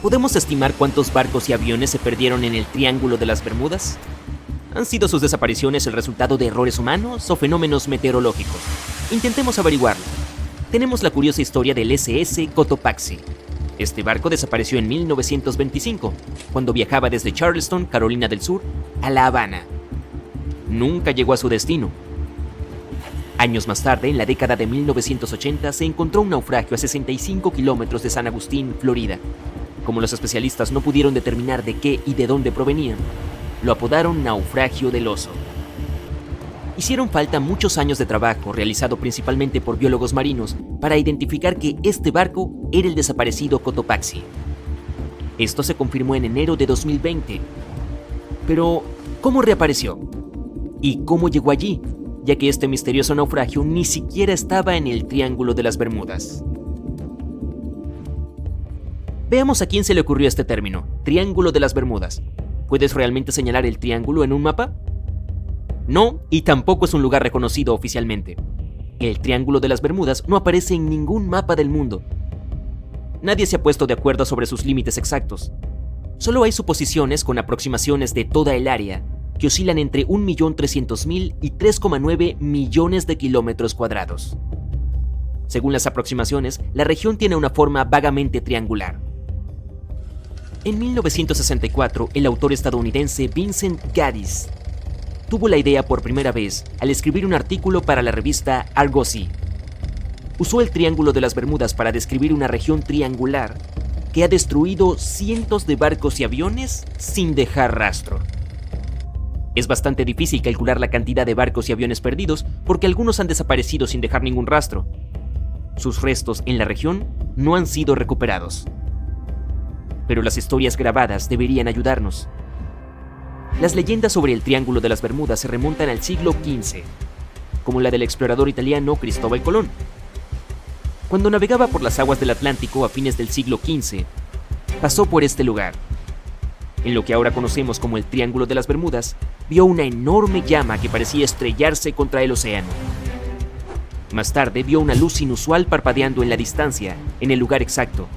¿Podemos estimar cuántos barcos y aviones se perdieron en el Triángulo de las Bermudas? ¿Han sido sus desapariciones el resultado de errores humanos o fenómenos meteorológicos? Intentemos averiguarlo. Tenemos la curiosa historia del SS Cotopaxi. Este barco desapareció en 1925, cuando viajaba desde Charleston, Carolina del Sur, a La Habana. Nunca llegó a su destino. Años más tarde, en la década de 1980, se encontró un naufragio a 65 kilómetros de San Agustín, Florida. Como los especialistas no pudieron determinar de qué y de dónde provenían, lo apodaron Naufragio del Oso. Hicieron falta muchos años de trabajo, realizado principalmente por biólogos marinos, para identificar que este barco era el desaparecido Cotopaxi. Esto se confirmó en enero de 2020. Pero, ¿cómo reapareció? ¿Y cómo llegó allí? Ya que este misterioso naufragio ni siquiera estaba en el Triángulo de las Bermudas. Veamos a quién se le ocurrió este término, Triángulo de las Bermudas. ¿Puedes realmente señalar el triángulo en un mapa? No, y tampoco es un lugar reconocido oficialmente. El Triángulo de las Bermudas no aparece en ningún mapa del mundo. Nadie se ha puesto de acuerdo sobre sus límites exactos. Solo hay suposiciones con aproximaciones de toda el área, que oscilan entre 1.300.000 y 3,9 millones de kilómetros cuadrados. Según las aproximaciones, la región tiene una forma vagamente triangular. En 1964, el autor estadounidense Vincent Gaddis tuvo la idea por primera vez al escribir un artículo para la revista Argosy. Usó el Triángulo de las Bermudas para describir una región triangular que ha destruido cientos de barcos y aviones sin dejar rastro. Es bastante difícil calcular la cantidad de barcos y aviones perdidos porque algunos han desaparecido sin dejar ningún rastro. Sus restos en la región no han sido recuperados. Pero las historias grabadas deberían ayudarnos. Las leyendas sobre el Triángulo de las Bermudas se remontan al siglo XV, como la del explorador italiano Cristóbal Colón. Cuando navegaba por las aguas del Atlántico a fines del siglo XV, pasó por este lugar. En lo que ahora conocemos como el Triángulo de las Bermudas, vio una enorme llama que parecía estrellarse contra el océano. Más tarde vio una luz inusual parpadeando en la distancia, en el lugar exacto.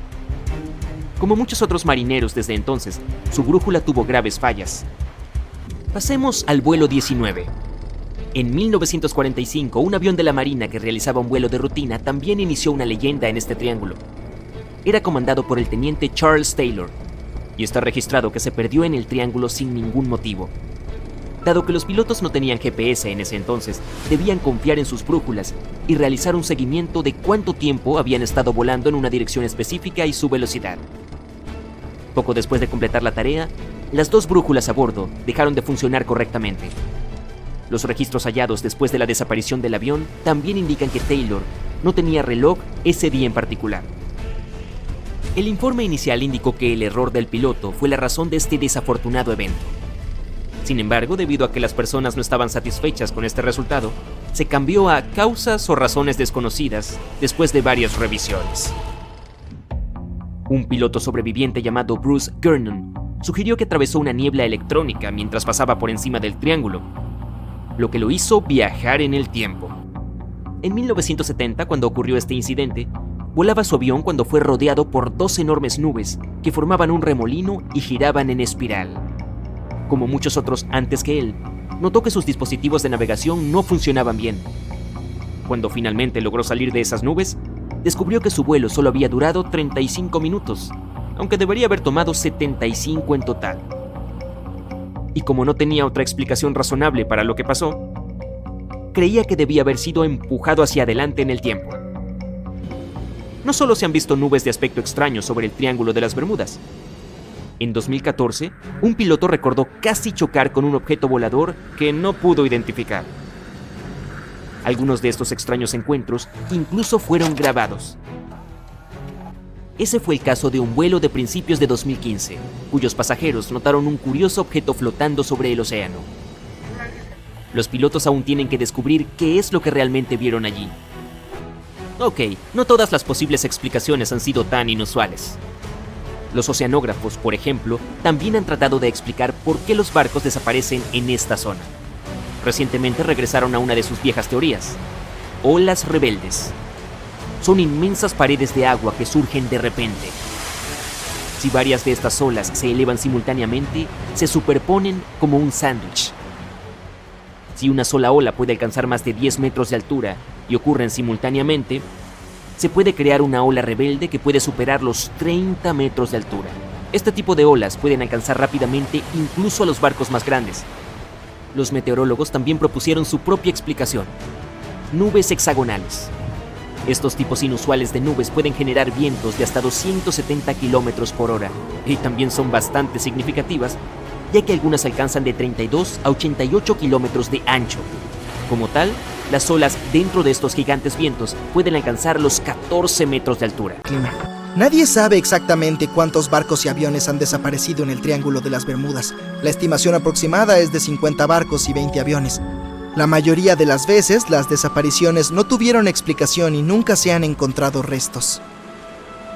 Como muchos otros marineros desde entonces, su brújula tuvo graves fallas. Pasemos al vuelo 19. En 1945, un avión de la Marina que realizaba un vuelo de rutina también inició una leyenda en este triángulo. Era comandado por el teniente Charles Taylor, y está registrado que se perdió en el triángulo sin ningún motivo. Dado que los pilotos no tenían GPS en ese entonces, debían confiar en sus brújulas y realizar un seguimiento de cuánto tiempo habían estado volando en una dirección específica y su velocidad. Poco después de completar la tarea, las dos brújulas a bordo dejaron de funcionar correctamente. Los registros hallados después de la desaparición del avión también indican que Taylor no tenía reloj ese día en particular. El informe inicial indicó que el error del piloto fue la razón de este desafortunado evento. Sin embargo, debido a que las personas no estaban satisfechas con este resultado, se cambió a causas o razones desconocidas después de varias revisiones. Un piloto sobreviviente llamado Bruce Gernon sugirió que atravesó una niebla electrónica mientras pasaba por encima del triángulo, lo que lo hizo viajar en el tiempo. En 1970, cuando ocurrió este incidente, volaba su avión cuando fue rodeado por dos enormes nubes que formaban un remolino y giraban en espiral. Como muchos otros antes que él, notó que sus dispositivos de navegación no funcionaban bien. Cuando finalmente logró salir de esas nubes, descubrió que su vuelo solo había durado 35 minutos, aunque debería haber tomado 75 en total. Y como no tenía otra explicación razonable para lo que pasó, creía que debía haber sido empujado hacia adelante en el tiempo. No solo se han visto nubes de aspecto extraño sobre el Triángulo de las Bermudas. En 2014, un piloto recordó casi chocar con un objeto volador que no pudo identificar. Algunos de estos extraños encuentros incluso fueron grabados. Ese fue el caso de un vuelo de principios de 2015, cuyos pasajeros notaron un curioso objeto flotando sobre el océano. Los pilotos aún tienen que descubrir qué es lo que realmente vieron allí. Ok, no todas las posibles explicaciones han sido tan inusuales. Los oceanógrafos, por ejemplo, también han tratado de explicar por qué los barcos desaparecen en esta zona. Recientemente regresaron a una de sus viejas teorías: olas rebeldes. Son inmensas paredes de agua que surgen de repente. Si varias de estas olas se elevan simultáneamente, se superponen como un sándwich. Si una sola ola puede alcanzar más de 10 metros de altura y ocurren simultáneamente, se puede crear una ola rebelde que puede superar los 30 metros de altura. Este tipo de olas pueden alcanzar rápidamente incluso a los barcos más grandes. Los meteorólogos también propusieron su propia explicación: nubes hexagonales. Estos tipos inusuales de nubes pueden generar vientos de hasta 270 kilómetros por hora y también son bastante significativas, ya que algunas alcanzan de 32 a 88 kilómetros de ancho. Como tal, las olas dentro de estos gigantes vientos pueden alcanzar los 14 metros de altura. Nadie sabe exactamente cuántos barcos y aviones han desaparecido en el Triángulo de las Bermudas. La estimación aproximada es de 50 barcos y 20 aviones. La mayoría de las veces, las desapariciones no tuvieron explicación y nunca se han encontrado restos.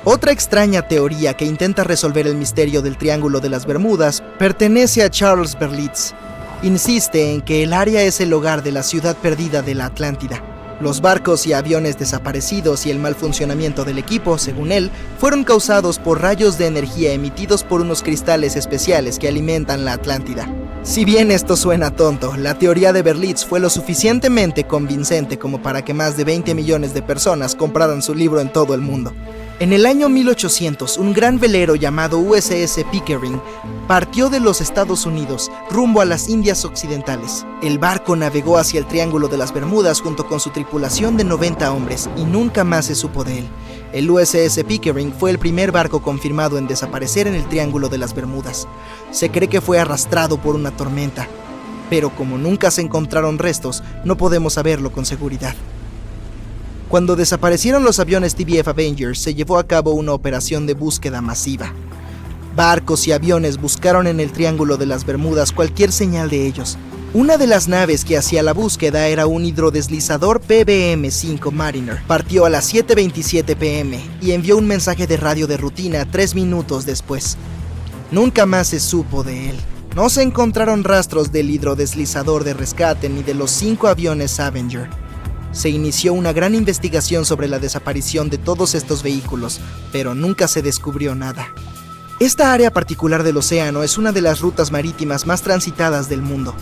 Otra extraña teoría que intenta resolver el misterio del Triángulo de las Bermudas pertenece a Charles Berlitz. Insiste en que el área es el hogar de la ciudad perdida de la Atlántida. Los barcos y aviones desaparecidos y el mal funcionamiento del equipo, según él, fueron causados por rayos de energía emitidos por unos cristales especiales que alimentan la Atlántida. Si bien esto suena tonto, la teoría de Berlitz fue lo suficientemente convincente como para que más de 20 millones de personas compraran su libro en todo el mundo. En el año 1800, un gran velero llamado USS Pickering partió de los Estados Unidos rumbo a las Indias Occidentales. El barco navegó hacia el Triángulo de las Bermudas junto con su tripulación de 90 hombres y nunca más se supo de él. El USS Pickering fue el primer barco confirmado en desaparecer en el Triángulo de las Bermudas. Se cree que fue arrastrado por una tormenta, pero como nunca se encontraron restos, no podemos saberlo con seguridad. Cuando desaparecieron los aviones TBF Avengers, se llevó a cabo una operación de búsqueda masiva. Barcos y aviones buscaron en el Triángulo de las Bermudas cualquier señal de ellos. Una de las naves que hacía la búsqueda era un hidrodeslizador PBM-5 Mariner. Partió a las 7:27 p.m. y envió un mensaje de radio de rutina 3 minutos después. Nunca más se supo de él. No se encontraron rastros del hidrodeslizador de rescate ni de los 5 aviones Avenger. Se inició una gran investigación sobre la desaparición de todos estos vehículos, pero nunca se descubrió nada. Esta área particular del océano es una de las rutas marítimas más transitadas del mundo.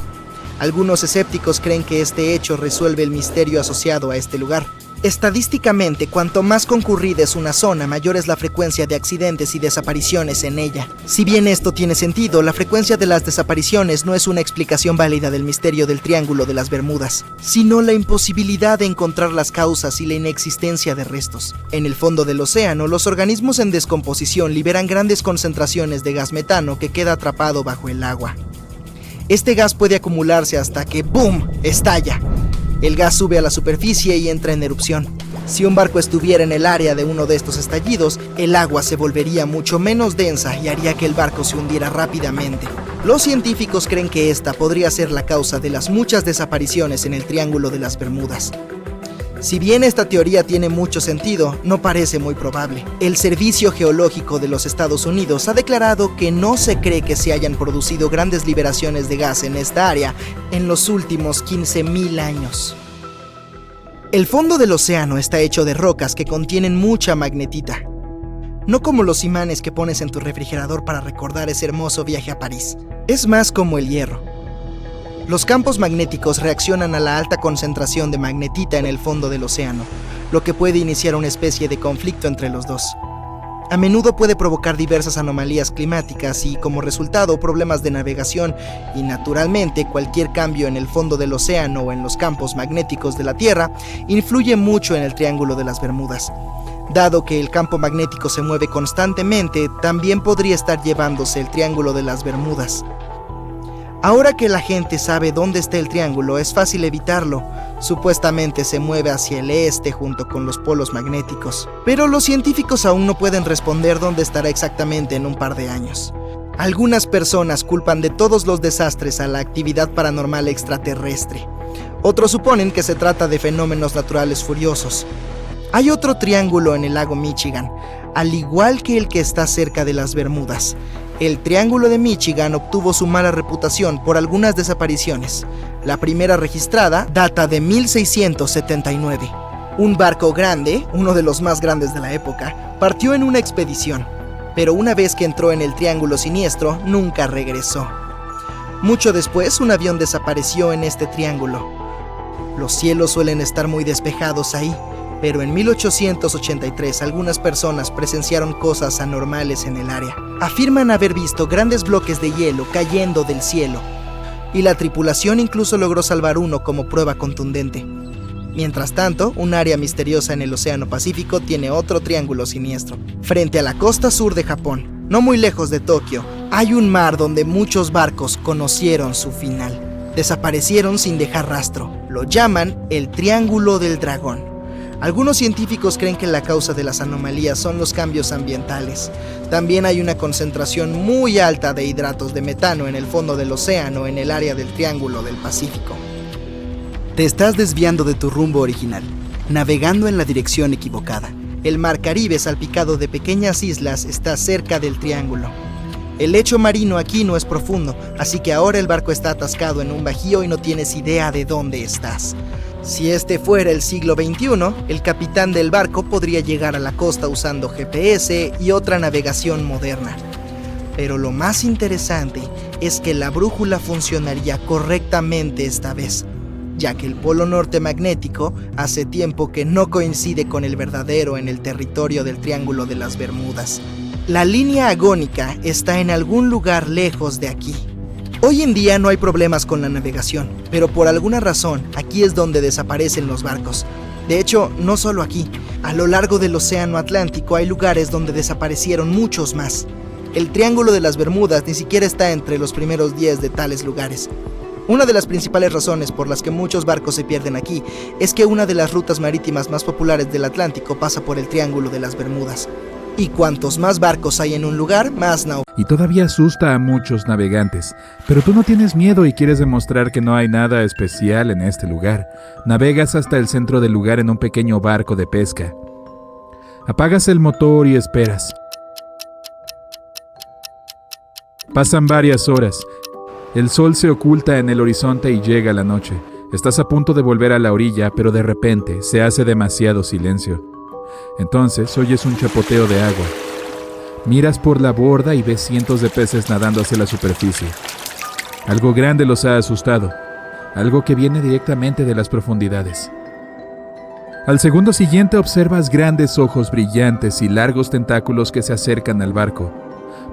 Algunos escépticos creen que este hecho resuelve el misterio asociado a este lugar. Estadísticamente, cuanto más concurrida es una zona, mayor es la frecuencia de accidentes y desapariciones en ella. Si bien esto tiene sentido, la frecuencia de las desapariciones no es una explicación válida del misterio del Triángulo de las Bermudas, sino la imposibilidad de encontrar las causas y la inexistencia de restos. En el fondo del océano, los organismos en descomposición liberan grandes concentraciones de gas metano que queda atrapado bajo el agua. Este gas puede acumularse hasta que ¡boom!, estalla. El gas sube a la superficie y entra en erupción. Si un barco estuviera en el área de uno de estos estallidos, el agua se volvería mucho menos densa y haría que el barco se hundiera rápidamente. Los científicos creen que esta podría ser la causa de las muchas desapariciones en el Triángulo de las Bermudas. Si bien esta teoría tiene mucho sentido, no parece muy probable. El Servicio Geológico de los Estados Unidos ha declarado que no se cree que se hayan producido grandes liberaciones de gas en esta área en los últimos 15.000 años. El fondo del océano está hecho de rocas que contienen mucha magnetita. No como los imanes que pones en tu refrigerador para recordar ese hermoso viaje a París. Es más como el hierro. Los campos magnéticos reaccionan a la alta concentración de magnetita en el fondo del océano, lo que puede iniciar una especie de conflicto entre los dos. A menudo puede provocar diversas anomalías climáticas y, como resultado, problemas de navegación y, naturalmente, cualquier cambio en el fondo del océano o en los campos magnéticos de la Tierra influye mucho en el Triángulo de las Bermudas. Dado que el campo magnético se mueve constantemente, también podría estar llevándose el Triángulo de las Bermudas. Ahora que la gente sabe dónde está el triángulo, es fácil evitarlo. Supuestamente se mueve hacia el este junto con los polos magnéticos. Pero los científicos aún no pueden responder dónde estará exactamente en un par de años. Algunas personas culpan de todos los desastres a la actividad paranormal extraterrestre. Otros suponen que se trata de fenómenos naturales furiosos. Hay otro triángulo en el lago Michigan, al igual que el que está cerca de las Bermudas. El Triángulo de Michigan obtuvo su mala reputación por algunas desapariciones. La primera registrada data de 1679. Un barco grande, uno de los más grandes de la época, partió en una expedición. pero una vez que entró en el Triángulo Siniestro, nunca regresó. Mucho después, un avión desapareció en este triángulo. Los cielos suelen estar muy despejados ahí, pero en 1883 algunas personas presenciaron cosas anormales en el área. Afirman haber visto grandes bloques de hielo cayendo del cielo, y la tripulación incluso logró salvar uno como prueba contundente. Mientras tanto, un área misteriosa en el Océano Pacífico tiene otro triángulo siniestro. Frente a la costa sur de Japón, no muy lejos de Tokio, hay un mar donde muchos barcos conocieron su final. Desaparecieron sin dejar rastro. Lo llaman el Triángulo del Dragón. Algunos científicos creen que la causa de las anomalías son los cambios ambientales. También hay una concentración muy alta de hidratos de metano en el fondo del océano en el área del Triángulo del Pacífico. Te estás desviando de tu rumbo original, navegando en la dirección equivocada. El mar Caribe, salpicado de pequeñas islas, está cerca del triángulo. El lecho marino aquí no es profundo, así que ahora el barco está atascado en un bajío y no tienes idea de dónde estás. Si este fuera el siglo XXI, el capitán del barco podría llegar a la costa usando GPS y otra navegación moderna. Pero lo más interesante es que la brújula funcionaría correctamente esta vez, ya que el polo norte magnético hace tiempo que no coincide con el verdadero en el territorio del Triángulo de las Bermudas. La línea agónica está en algún lugar lejos de aquí. Hoy en día no hay problemas con la navegación, pero por alguna razón aquí es donde desaparecen los barcos. De hecho, no solo aquí, a lo largo del Océano Atlántico hay lugares donde desaparecieron muchos más. El Triángulo de las Bermudas ni siquiera está entre los primeros 10 de tales lugares. Una de las principales razones por las que muchos barcos se pierden aquí es que una de las rutas marítimas más populares del Atlántico pasa por el Triángulo de las Bermudas. Y cuantos más barcos hay en un lugar, más Y todavía asusta a muchos navegantes, pero tú no tienes miedo y quieres demostrar que no hay nada especial en este lugar. Navegas hasta el centro del lugar en un pequeño barco de pesca. Apagas el motor y esperas. Pasan varias horas. El sol se oculta en el horizonte y llega la noche. Estás a punto de volver a la orilla, pero de repente se hace demasiado silencio. Entonces oyes un chapoteo de agua. Miras por la borda y ves cientos de peces nadando hacia la superficie. Algo grande los ha asustado, algo que viene directamente de las profundidades. Al segundo siguiente observas grandes ojos brillantes y largos tentáculos que se acercan al barco.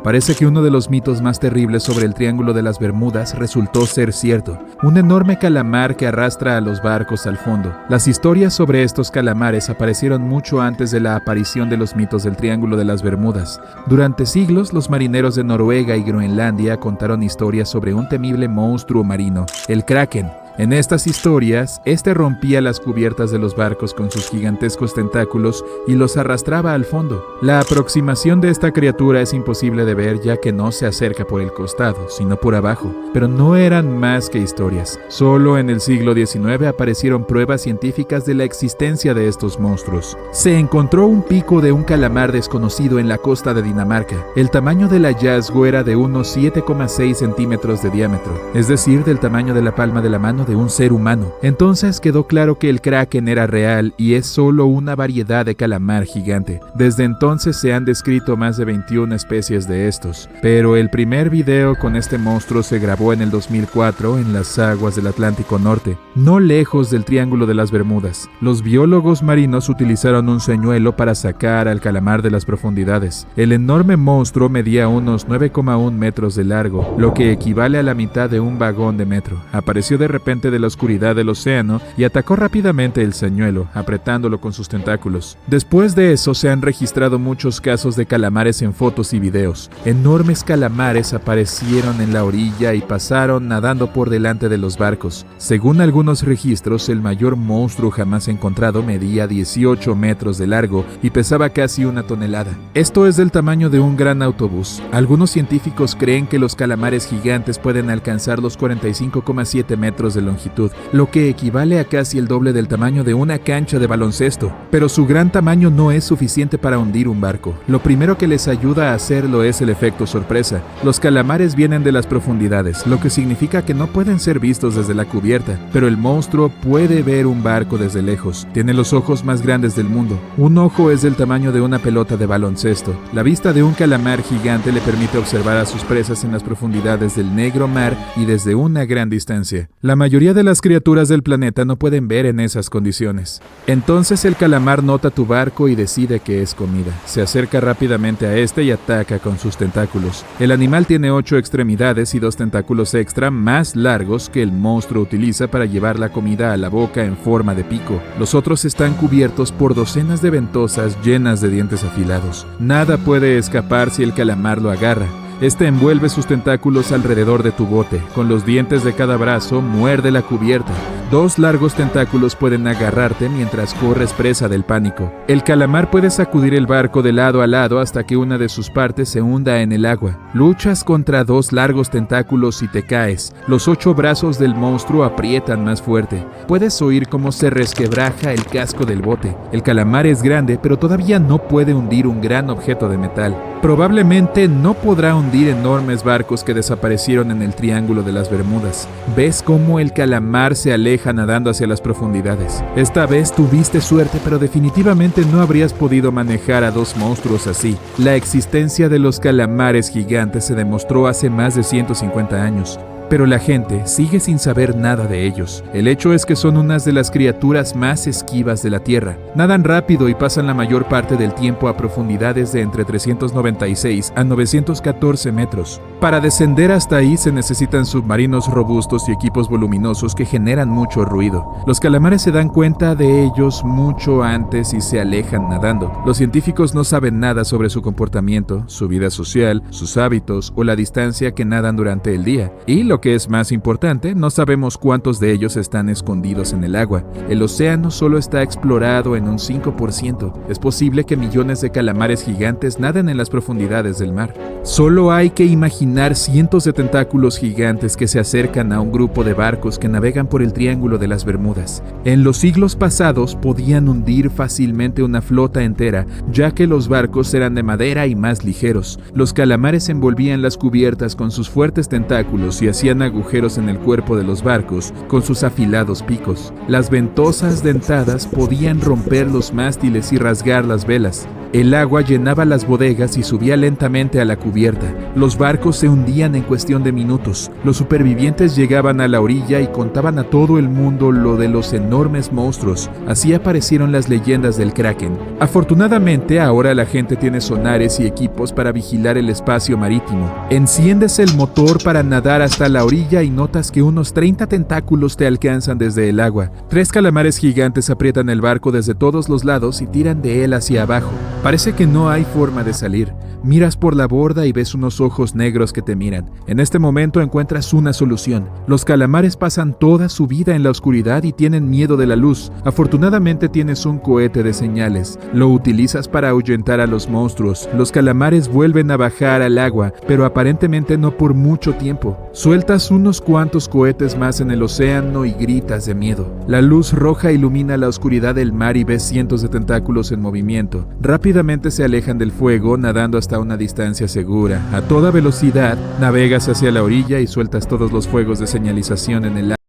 Parece que uno de los mitos más terribles sobre el Triángulo de las Bermudas resultó ser cierto. Un enorme calamar que arrastra a los barcos al fondo. Las historias sobre estos calamares aparecieron mucho antes de la aparición de los mitos del Triángulo de las Bermudas. Durante siglos, los marineros de Noruega y Groenlandia contaron historias sobre un temible monstruo marino, el Kraken. En estas historias, este rompía las cubiertas de los barcos con sus gigantescos tentáculos y los arrastraba al fondo. La aproximación de esta criatura es imposible de ver ya que no se acerca por el costado, sino por abajo, pero no eran más que historias. Solo en el siglo XIX aparecieron pruebas científicas de la existencia de estos monstruos. Se encontró un pico de un calamar desconocido en la costa de Dinamarca. El tamaño del hallazgo era de unos 7,6 centímetros de diámetro, es decir, del tamaño de la palma de la mano de un ser humano. Entonces quedó claro que el Kraken era real y es solo una variedad de calamar gigante. Desde entonces se han descrito más de 21 especies de estos, pero el primer video con este monstruo se grabó en el 2004 en las aguas del Atlántico Norte, no lejos del Triángulo de las Bermudas. Los biólogos marinos utilizaron un señuelo para sacar al calamar de las profundidades. El enorme monstruo medía unos 9,1 metros de largo, lo que equivale a la mitad de un vagón de metro. Apareció de repente de la oscuridad del océano y atacó rápidamente el señuelo, apretándolo con sus tentáculos. Después de eso se han registrado muchos casos de calamares en fotos y videos. Enormes calamares aparecieron en la orilla y pasaron nadando por delante de los barcos. Según algunos registros, el mayor monstruo jamás encontrado medía 18 metros de largo y pesaba casi 1 tonelada. Esto es del tamaño de un gran autobús. Algunos científicos creen que los calamares gigantes pueden alcanzar los 45,7 metros de longitud, lo que equivale a casi el doble del tamaño de una cancha de baloncesto. Pero su gran tamaño no es suficiente para hundir un barco. Lo primero que les ayuda a hacerlo es el efecto sorpresa. Los calamares vienen de las profundidades, lo que significa que no pueden ser vistos desde la cubierta, pero el monstruo puede ver un barco desde lejos. Tiene los ojos más grandes del mundo. Un ojo es del tamaño de una pelota de baloncesto. La vista de un calamar gigante le permite observar a sus presas en las profundidades del negro mar y desde una gran distancia. La mayoría de las criaturas del planeta no pueden ver en esas condiciones. Entonces el calamar nota tu barco y decide que es comida. Se acerca rápidamente a este y ataca con sus tentáculos. El animal tiene 8 extremidades y 2 tentáculos extra más largos que el monstruo utiliza para llevar la comida a la boca en forma de pico. Los otros están cubiertos por docenas de ventosas llenas de dientes afilados. Nada puede escapar si el calamar lo agarra. Este envuelve sus tentáculos alrededor de tu bote. Con los dientes de cada brazo, muerde la cubierta. 2 largos tentáculos pueden agarrarte mientras corres presa del pánico. El calamar puede sacudir el barco de lado a lado hasta que una de sus partes se hunda en el agua. Luchas contra 2 largos tentáculos y te caes. Los 8 brazos del monstruo aprietan más fuerte. Puedes oír cómo se resquebraja el casco del bote. El calamar es grande, pero todavía no puede hundir un gran objeto de metal. Probablemente no podrá hundir enormes barcos que desaparecieron en el Triángulo de las Bermudas. Ves cómo el calamar se aleja nadando hacia las profundidades. Esta vez tuviste suerte, pero definitivamente no habrías podido manejar a 2 monstruos así. La existencia de los calamares gigantes se demostró hace más de 150 años. Pero la gente sigue sin saber nada de ellos. El hecho es que son unas de las criaturas más esquivas de la Tierra. Nadan rápido y pasan la mayor parte del tiempo a profundidades de entre 396 a 914 metros. Para descender hasta ahí se necesitan submarinos robustos y equipos voluminosos que generan mucho ruido. Los calamares se dan cuenta de ellos mucho antes y se alejan nadando. Los científicos no saben nada sobre su comportamiento, su vida social, sus hábitos o la distancia que nadan durante el día. Y lo que es más importante, no sabemos cuántos de ellos están escondidos en el agua. El océano solo está explorado en un 5%. Es posible que millones de calamares gigantes naden en las profundidades del mar. Solo hay que imaginar cientos de tentáculos gigantes que se acercan a un grupo de barcos que navegan por el Triángulo de las Bermudas. En los siglos pasados podían hundir fácilmente una flota entera, ya que los barcos eran de madera y más ligeros. Los calamares envolvían las cubiertas con sus fuertes tentáculos y hacían agujeros en el cuerpo de los barcos con sus afilados picos. Las ventosas dentadas podían romper los mástiles y rasgar las velas. El agua llenaba las bodegas y subía lentamente a la cubierta. Los barcos se hundían en cuestión de minutos. Los supervivientes llegaban a la orilla y contaban a todo el mundo lo de los enormes monstruos. Así aparecieron las leyendas del Kraken. Afortunadamente, ahora la gente tiene sonares y equipos para vigilar el espacio marítimo. Enciendes el motor para nadar hasta la orilla y notas que unos 30 tentáculos te alcanzan desde el agua. 3 calamares gigantes aprietan el barco desde todos los lados y tiran de él hacia abajo. Parece que no hay forma de salir. Miras por la borda y ves unos ojos negros que te miran. En este momento encuentras una solución. Los calamares pasan toda su vida en la oscuridad y tienen miedo de la luz. Afortunadamente tienes un cohete de señales. Lo utilizas para ahuyentar a los monstruos. Los calamares vuelven a bajar al agua, pero aparentemente no por mucho tiempo. Sueltas unos cuantos cohetes más en el océano y gritas de miedo. La luz roja ilumina la oscuridad del mar y ves cientos de tentáculos en movimiento. Rápidamente se alejan del fuego, nadando hasta una distancia segura. A toda velocidad, navegas hacia la orilla y sueltas todos los fuegos de señalización en el agua.